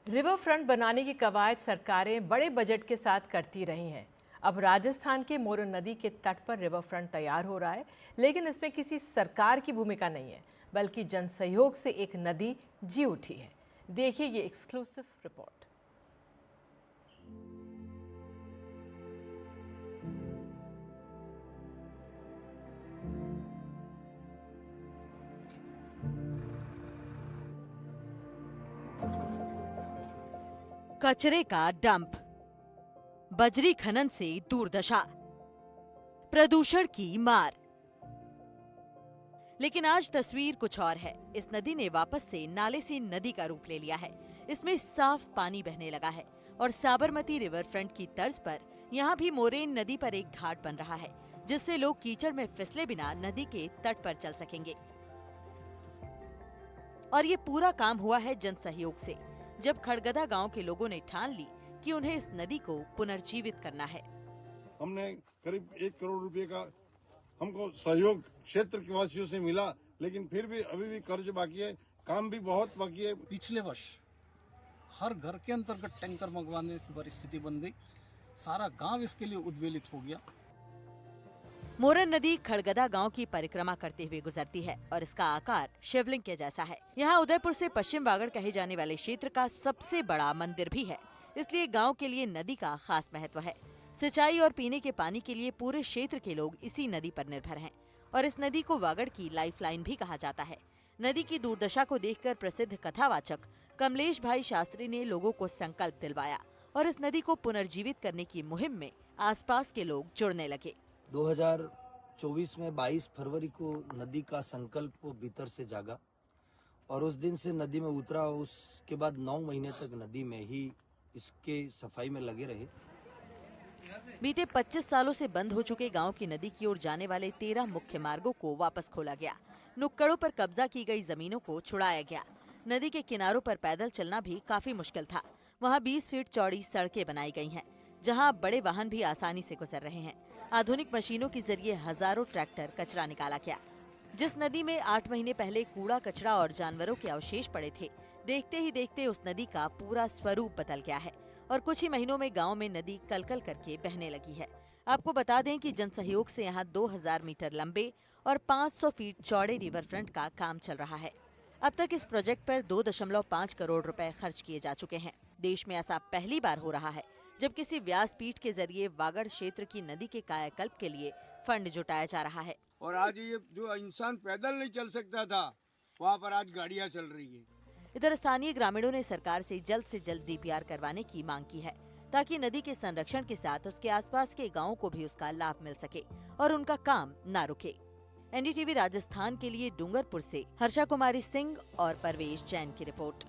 River front बनाने की कवायद सरकारें बड़े बजट के साथ करती रही हैं। अब राजस्थान के मोरन नदी के तट पर रिवर फ्रंट तैयार हो रहा है, लेकिन इसमें किसी सरकार की भूमिका नहीं है, बल्कि जन सहयोग से एक नदी जी उठी है। देखिए ये एक्सक्लूसिव रिपोर्ट। कचरे का डंप, बजरी खनन से दुर्दशा, प्रदूषण की मार। लेकिन आज तस्वीर कुछ और है। इस नदी ने वापस से नाले से नदी का रूप ले लिया है। इसमें साफ पानी बहने लगा है और साबरमती रिवर फ्रंट की तर्ज पर यहाँ भी मोरेन नदी पर एक घाट बन रहा है, जिससे लोग कीचड़ में फिसले बिना नदी के तट पर चल सकेंगे। और ये पूरा काम हुआ है जन सहयोग से, जब खड़गदा गांव के लोगों ने ठान ली कि उन्हें इस नदी को पुनर्जीवित करना है। हमने करीब 1 करोड़ रुपए का हमको सहयोग क्षेत्र के वासियों से मिला, लेकिन फिर भी अभी भी कर्ज बाकी है, काम भी बहुत बाकी है। पिछले वर्ष हर घर के अंतर्गत टैंकर मंगवाने की परिस्थिति बन गई। सारा गांव इसके लिए उद्वेलित हो गया। मोरन नदी खड़गदा गांव की परिक्रमा करते हुए गुजरती है और इसका आकार शिवलिंग के जैसा है। यहाँ उदयपुर से पश्चिम वागड़ कहे जाने वाले क्षेत्र का सबसे बड़ा मंदिर भी है, इसलिए गांव के लिए नदी का खास महत्व है। सिंचाई और पीने के पानी के लिए पूरे क्षेत्र के लोग इसी नदी पर निर्भर हैं और इस नदी को वागड़ की लाइफलाइन भी कहा जाता है। नदी की दुर्दशा को देखकर प्रसिद्ध कथावाचक कमलेश भाई शास्त्री ने लोगों को संकल्प दिलवाया और इस नदी को पुनर्जीवित करने की मुहिम में आसपास के लोग जुड़ने लगे। 2024 में 22 फरवरी को नदी का संकल्प भीतर से जागा और उस दिन से नदी में उतरा। उसके बाद 9 महीने तक नदी में ही इसके सफाई में लगे रहे। बीते 25 सालों से बंद हो चुके गांव की नदी की ओर जाने वाले 13 मुख्य मार्गों को वापस खोला गया। नुक्कड़ों पर कब्जा की गई जमीनों को छुड़ाया गया। नदी के किनारों पर पैदल चलना भी काफी मुश्किल था। वहां 20 फीट चौड़ी सड़कें बनाई गई हैं, जहां बड़े वाहन भी आसानी से गुजर रहे हैं। आधुनिक मशीनों के जरिए हजारों ट्रैक्टर कचरा निकाला गया। जिस नदी में 8 महीने पहले कूड़ा कचरा और जानवरों के अवशेष पड़े थे, देखते ही देखते उस नदी का पूरा स्वरूप बदल गया है और कुछ ही महीनों में गांव में नदी कलकल करके बहने लगी है। आपको बता दें कि जन सहयोग से यहाँ 2000 मीटर लंबे और 500 फीट चौड़े रिवर फ्रंट का काम चल रहा है। अब तक इस प्रोजेक्ट पर 2.5 करोड़ रुपए खर्च किए जा चुके हैं। देश में ऐसा पहली बार हो रहा है जब किसी व्यासपीठ के जरिए वागड़ क्षेत्र की नदी के कायाकल्प के लिए फंड जुटाया जा रहा है। और आज ये जो इंसान पैदल नहीं चल सकता था, वहाँ पर आज गाड़ियाँ चल रही है। इधर स्थानीय ग्रामीणों ने सरकार से जल्द डीपीआर करवाने की मांग की है, ताकि नदी के संरक्षण के साथ उसके आसपास के गांवों को भी उसका लाभ मिल सके और उनका काम न रुके। एनडीटीवी राजस्थान के लिए डूंगरपुर से हर्षा कुमारी सिंह और परवेश जैन की रिपोर्ट।